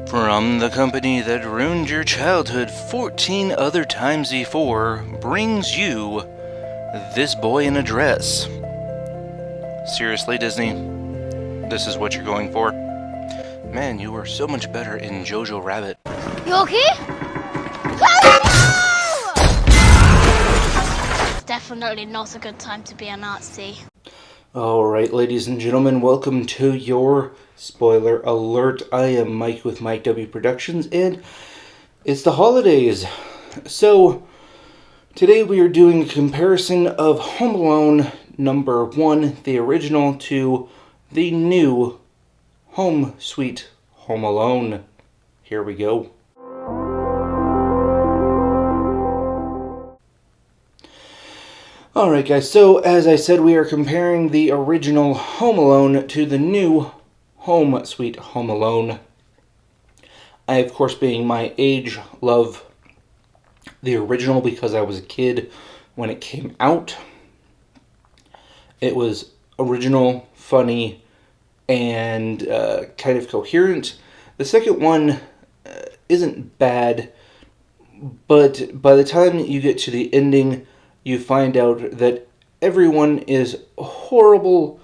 From the company that ruined your childhood 14 other times before, brings you This Boy in a Dress. Seriously, Disney? This is what you're going for? Man, you were so much better in Jojo Rabbit. You okay? Oh, no! It's definitely not a good time to be a Nazi. Alright, ladies and gentlemen, welcome to your spoiler alert. I am Mike with Mike W. Productions, and it's the holidays. So, today we are doing a comparison of Home Alone number 1, the original, to the new Home Sweet Home Alone. Here we go. Alright guys, so as I said, we are comparing the original Home Alone to the new Home Sweet Home Alone. I, of course, being my age, love the original because I was a kid when it came out. It was original, funny, and kind of coherent. The second one isn't bad, but by the time you get to the ending, you find out that everyone is horrible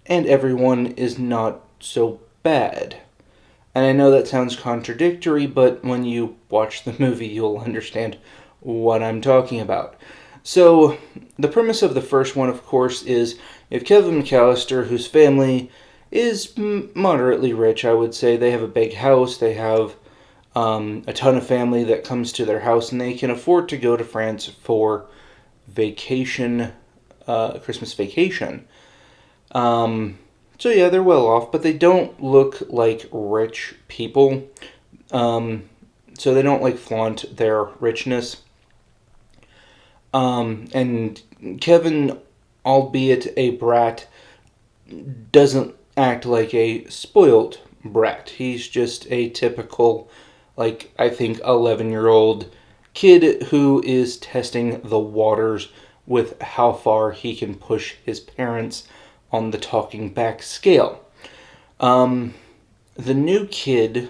and everyone is not so bad. And I know that sounds contradictory, but when you watch the movie, you'll understand what I'm talking about. So, the premise of the first one, of course, is you have Kevin McAllister, whose family is moderately rich, I would say. They have a big house, they have a ton of family that comes to their house, and they can afford to go to France for vacation, Christmas vacation. So yeah, they're well off, but they don't look like rich people. So they don't like flaunt their richness. And Kevin, albeit a brat, doesn't act like a spoiled brat. He's just a typical, like, I think 11-year-old kid who is testing the waters with how far he can push his parents on the talking back scale. The new kid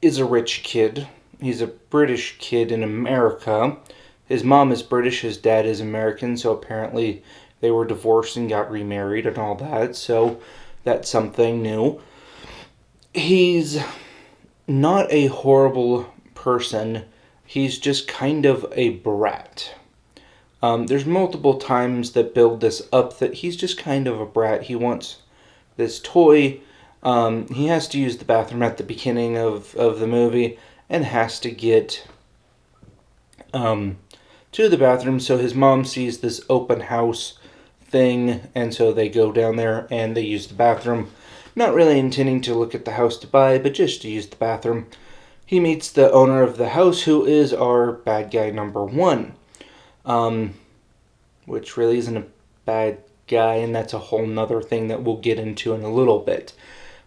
is a rich kid. He's a British kid in America. His mom is British, his dad is American, so apparently they were divorced and got remarried and all that, so that's something new. He's not a horrible person. He's just kind of a brat. There's multiple times that build this up that he's just kind of a brat. He wants this toy. He has to use the bathroom at the beginning of the movie and has to get to the bathroom. So his mom sees this open house thing, and so they go down there and they use the bathroom. Not really intending to look at the house to buy, but just to use the bathroom. He meets the owner of the house, who is our bad guy number 1. Which really isn't a bad guy, and that's a whole nother thing that we'll get into in a little bit.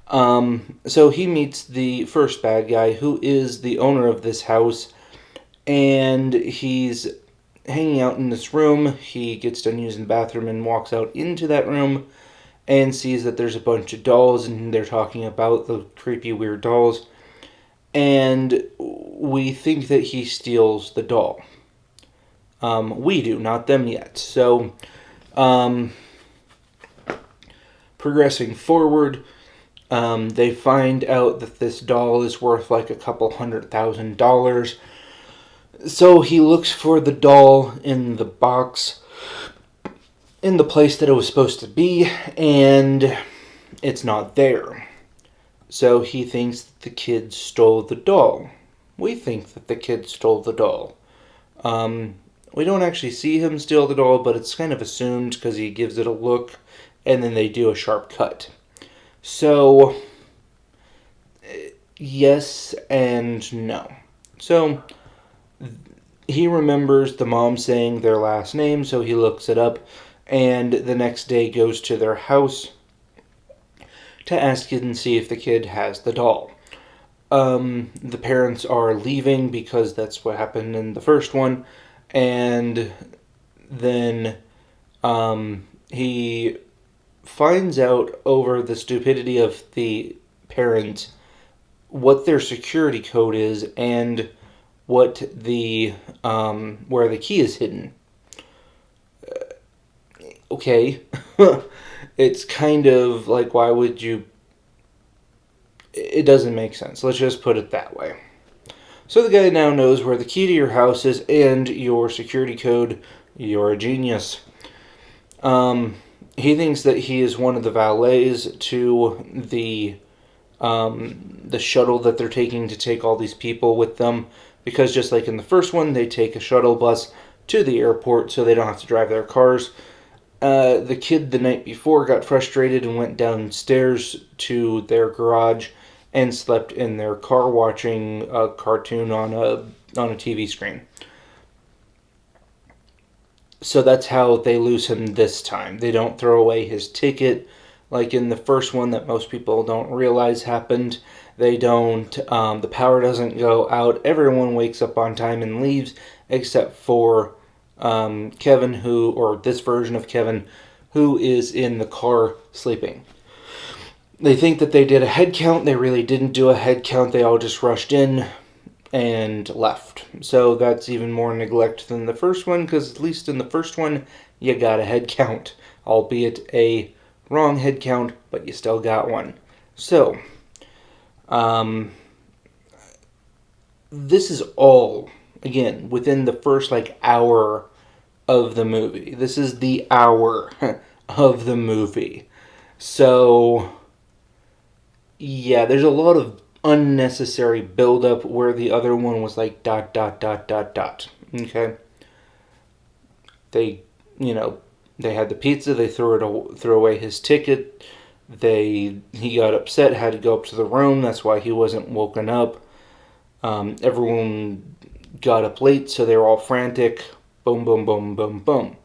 So he meets the first bad guy, who is the owner of this house, and he's hanging out in this room. He gets done using the bathroom and walks out into that room and sees that there's a bunch of dolls, and they're talking about the creepy, weird dolls. And we think that he steals the doll. We do, not them yet. So, progressing forward, they find out that this doll is worth like a couple $100,000. So he looks for the doll in the box, in the place that it was supposed to be, and it's not there. So he thinks that the kid stole the doll. We think that the kid stole the doll. We don't actually see him steal the doll, but it's kind of assumed because he gives it a look, and then they do a sharp cut. So, yes and no. So, he remembers the mom saying their last name, so he looks it up, and the next day goes to their house to ask and see if the kid has the doll. The parents are leaving because that's what happened in the first one, and then he finds out over the stupidity of the parents what their security code is and what the where the key is hidden. Okay. It's kind of like, why would you... It doesn't make sense. Let's just put it that way. So the guy now knows where the key to your house is and your security code. You're a genius. He thinks that he is one of the valets to the shuttle that they're taking to take all these people with them. Because just like in the first one, they take a shuttle bus to the airport so they don't have to drive their cars. The kid the night before got frustrated and went downstairs to their garage and slept in their car watching a cartoon on a TV screen. So that's how they lose him this time. They don't throw away his ticket like in the first one that most people don't realize happened. They don't, the power doesn't go out. Everyone wakes up on time and leaves except for Kevin, or this version of Kevin, who is in the car sleeping. They think that they did a head count. They really didn't do a head count. They all just rushed in and left. So that's even more neglect than the first one, because at least in the first one, you got a head count. Albeit a wrong head count, but you still got one. So, this is all, again, within the first, hour of the movie. This is the hour of the movie. So, yeah, there's a lot of unnecessary build-up where the other one was like ... Okay? They had the pizza, they threw away his ticket, he got upset, had to go up to the room, that's why he wasn't woken up. Everyone got up late, so they were all frantic. Boom, boom, boom, boom, boom.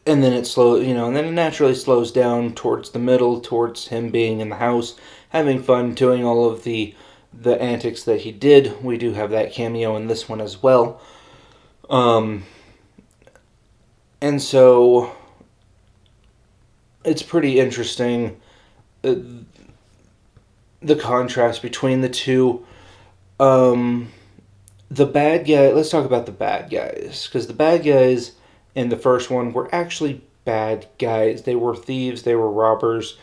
And then and then it naturally slows down towards the middle, towards him being in the house, having fun, doing all of the antics that he did. We do have that cameo in this one as well. And so it's pretty interesting, the contrast between the two. The bad guy, let's talk about the bad guys, because the bad guys in the first one were actually bad guys. They were thieves, they were robbers,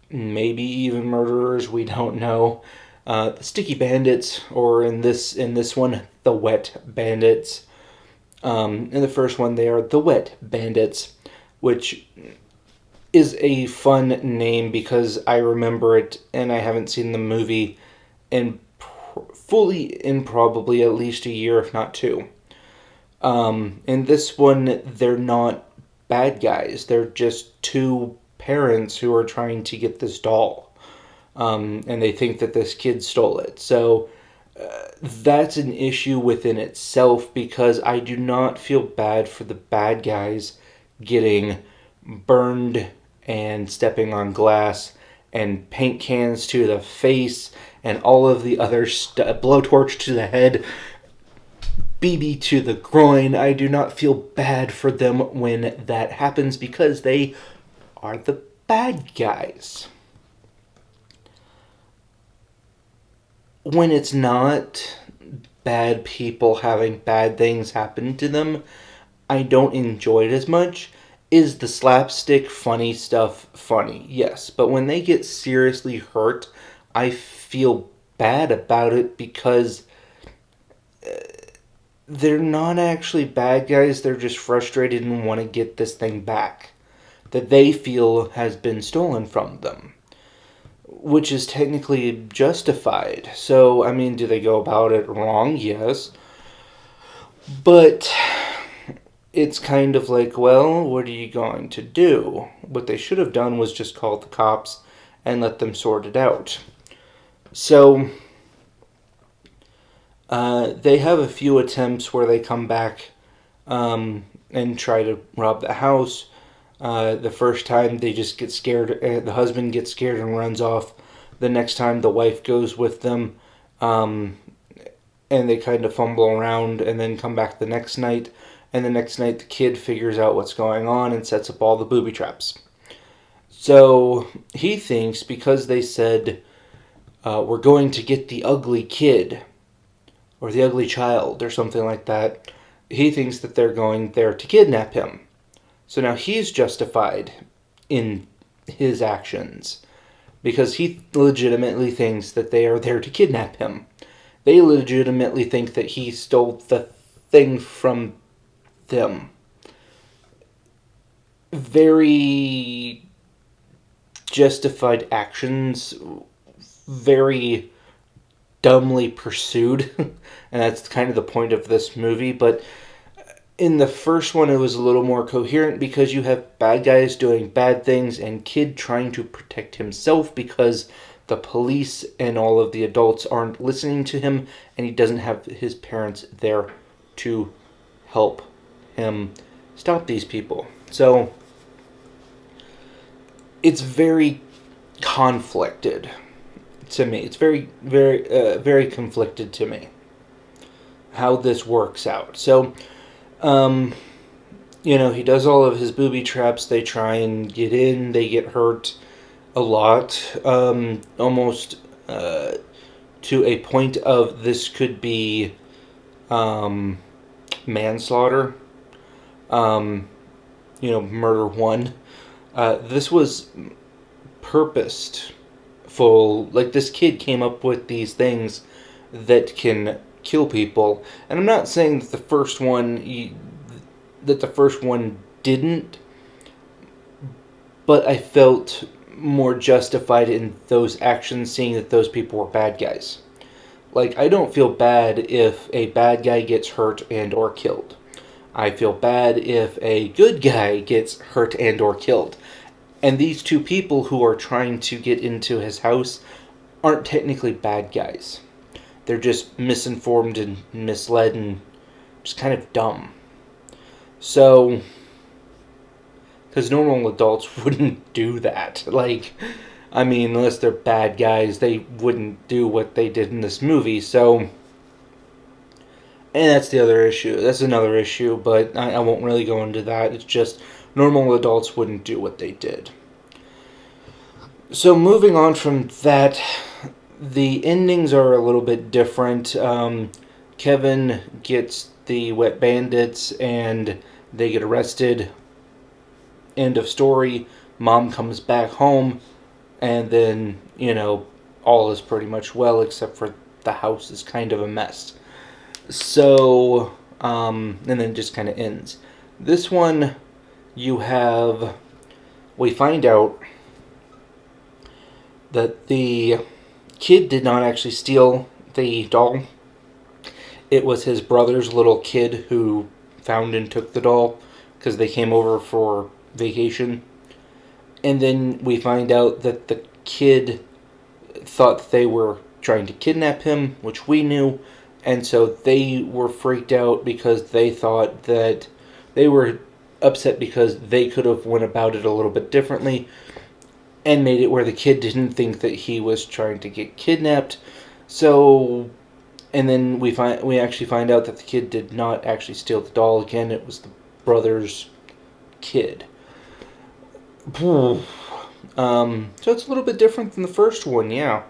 maybe even murderers, we don't know. The Sticky Bandits, or in this one, the Wet Bandits. In the first one, they are the Wet Bandits, which is a fun name because I remember it, and I haven't seen the movie fully in probably at least a year, if not two. In this one, they're not bad guys. They're just two parents who are trying to get this doll. And they think that this kid stole it. So that's an issue within itself, because I do not feel bad for the bad guys getting burned and stepping on glass and paint cans to the face and all of the other blowtorch to the head, BB to the groin. I do not feel bad for them when that happens, because they are the bad guys. When it's not bad people having bad things happen to them, I don't enjoy it as much. Is the slapstick funny stuff funny? Yes. But when they get seriously hurt, I feel bad about it, because they're not actually bad guys. They're just frustrated and want to get this thing back that they feel has been stolen from them, which is technically justified. So, I mean, do they go about it wrong? Yes. But it's kind of like, well, what are you going to do? What they should have done was just call the cops and let them sort it out. So, they have a few attempts where they come back and try to rob the house. The first time they just get scared, the husband gets scared and runs off. The next time the wife goes with them, and they kind of fumble around and then come back the next night. And the next night the kid figures out what's going on and sets up all the booby traps. So he thinks because they said, we're going to get the ugly kid, or the ugly child, or something like that, he thinks that they're going there to kidnap him. So now he's justified in his actions because he legitimately thinks that they are there to kidnap him. They legitimately think that he stole the thing from them. Very justified actions, very dumbly pursued, and that's kind of the point of this movie. But in the first one, it was a little more coherent because you have bad guys doing bad things and kid trying to protect himself because the police and all of the adults aren't listening to him, and he doesn't have his parents there to help him stop these people. So it's very conflicted to me. It's very, very conflicted to me how this works out. So, he does all of his booby traps. They try and get in. They get hurt a lot, almost to a point of this could be manslaughter. Murder one. This was purposeful. Like, this kid came up with these things that can kill people. And I'm not saying that the first one didn't, but I felt more justified in those actions, seeing that those people were bad guys. Like, I don't feel bad if a bad guy gets hurt and or killed. I feel bad if a good guy gets hurt and or killed. And these two people who are trying to get into his house aren't technically bad guys. They're just misinformed and misled and just kind of dumb. So, because normal adults wouldn't do that. Unless they're bad guys, they wouldn't do what they did in this movie. So, and that's the other issue. That's another issue, but I won't really go into that. It's just normal adults wouldn't do what they did. So moving on from that, the endings are a little bit different. Kevin gets the wet bandits and they get arrested. End of story. Mom comes back home and then, all is pretty much well except for the house is kind of a mess. So, and then it just kind of ends. This one, we find out that the kid did not actually steal the doll. It was his brother's little kid who found and took the doll because they came over for vacation. And then we find out that the kid thought that they were trying to kidnap him, which we knew. And so they were freaked out because they thought that they were upset because they could have went about it a little bit differently and made it where the kid didn't think that he was trying to get kidnapped. So, and then we actually find out that the kid did not actually steal the doll again. It was the brother's kid. So it's a little bit different than the first one, yeah.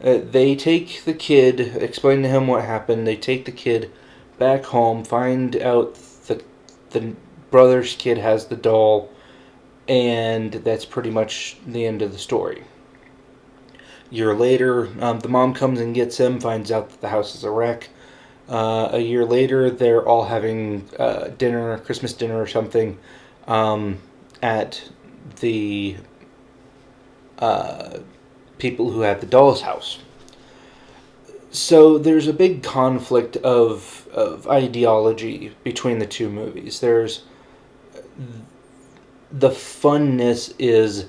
They take the kid, explain to him what happened. They take the kid back home, find out the brother's kid has the doll, and that's pretty much the end of the story. A year later, the mom comes and gets him, finds out that the house is a wreck. A year later, they're all having dinner, Christmas dinner or something, at the people who had the doll's house. So there's a big conflict of ideology between the two movies. There's the funness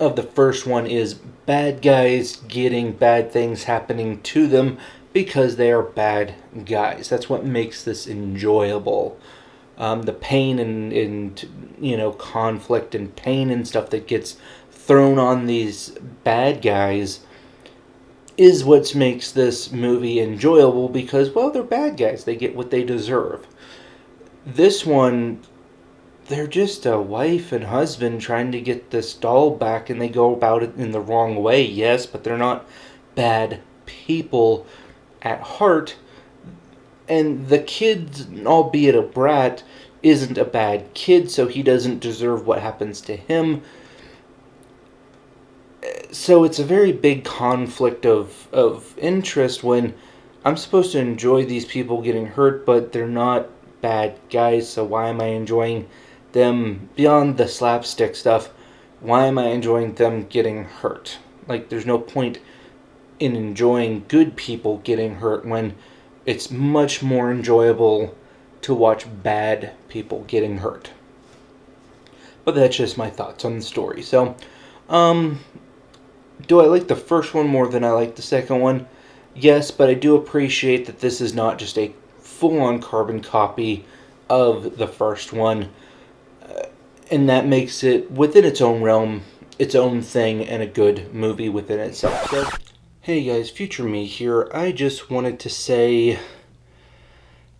of the first one is bad guys getting bad things happening to them because they are bad guys. That's what makes this enjoyable. The pain and conflict and pain and stuff that gets thrown on these bad guys is what makes this movie enjoyable because, well, they're bad guys. They get what they deserve. This one they're just a wife and husband trying to get this doll back, and they go about it in the wrong way, yes, but they're not bad people at heart. And the kid, albeit a brat, isn't a bad kid, so he doesn't deserve what happens to him. So it's a very big conflict of interest when I'm supposed to enjoy these people getting hurt, but they're not bad guys, so why am I enjoying them beyond the slapstick stuff? Why am I enjoying them getting hurt? Like, there's no point in enjoying good people getting hurt when it's much more enjoyable to watch bad people getting hurt. But that's just my thoughts on the story. So, do I like the first one more than I like the second one? Yes, but I do appreciate that this is not just a full-on carbon copy of the first one. And that makes it, within its own realm, its own thing, and a good movie within itself. So, hey guys, Future Me here. I just wanted to say,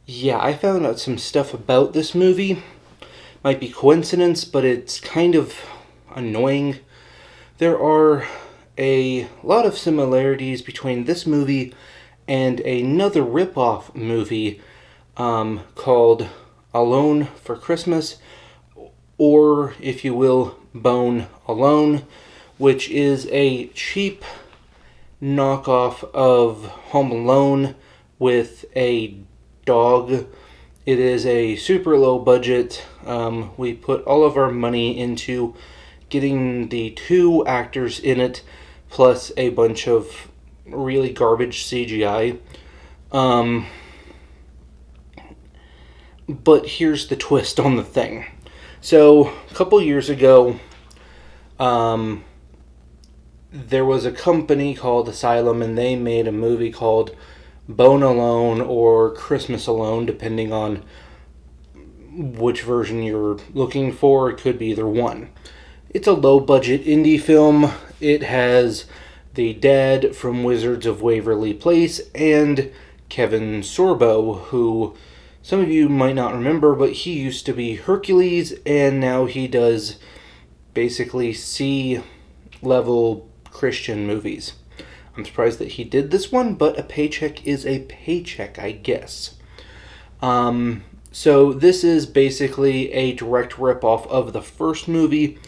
yeah, I found out some stuff about this movie. Might be coincidence, but it's kind of annoying. There are a lot of similarities between this movie and another rip-off movie called Alone for Christmas, or, if you will, Bone Alone, which is a cheap knockoff of Home Alone with a dog. It is a super low budget. We put all of our money into getting the 2 actors in it, plus a bunch of really garbage CGI. But here's the twist on the thing. So, a couple years ago, there was a company called Asylum, and they made a movie called Bone Alone or Christmas Alone, depending on which version you're looking for. It could be either one. It's a low-budget indie film. It has the dad from Wizards of Waverly Place and Kevin Sorbo, who some of you might not remember, but he used to be Hercules, and now he does basically C-level Christian movies. I'm surprised that he did this one, but a paycheck is a paycheck, I guess. So this is basically a direct rip-off of the first movie,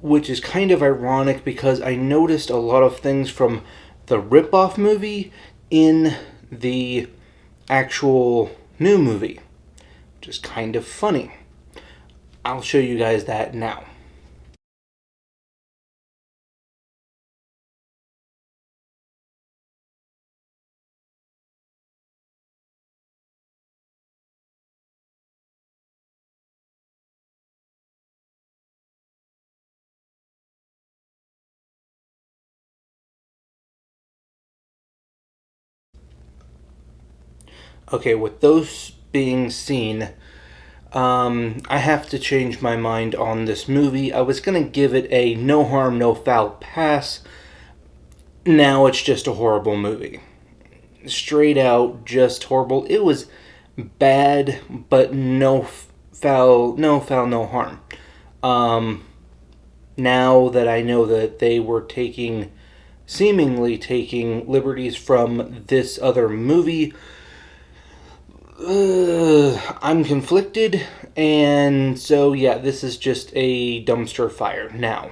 which is kind of ironic because I noticed a lot of things from the rip-off movie in the actual new movie, which is kind of funny. I'll show you guys that now. Okay, with those being seen, I have to change my mind on this movie. I was going to give it a no harm, no foul pass. Now it's just a horrible movie. Straight out, just horrible. It was bad, but no foul, no harm. Now that I know that they were seemingly taking liberties from this other movie, I'm conflicted, and so yeah, this is just a dumpster fire now.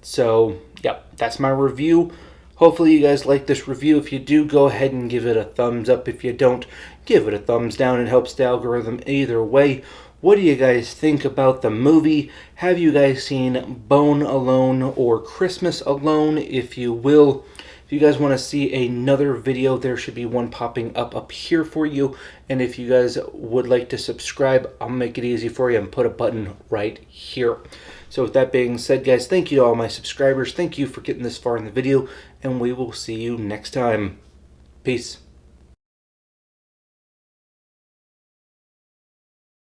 So, yep, that's my review. Hopefully you guys like this review. If you do, go ahead and give it a thumbs up. If you don't, give it a thumbs down. It helps the algorithm either way. What do you guys think about the movie? Have you guys seen Bone Alone or Christmas Alone, if you will? If you guys want to see another video, there should be one popping up here for you. And if you guys would like to subscribe, I'll make it easy for you and put a button right here. So with that being said, guys, thank you to all my subscribers. Thank you for getting this far in the video, and we will see you next time. Peace.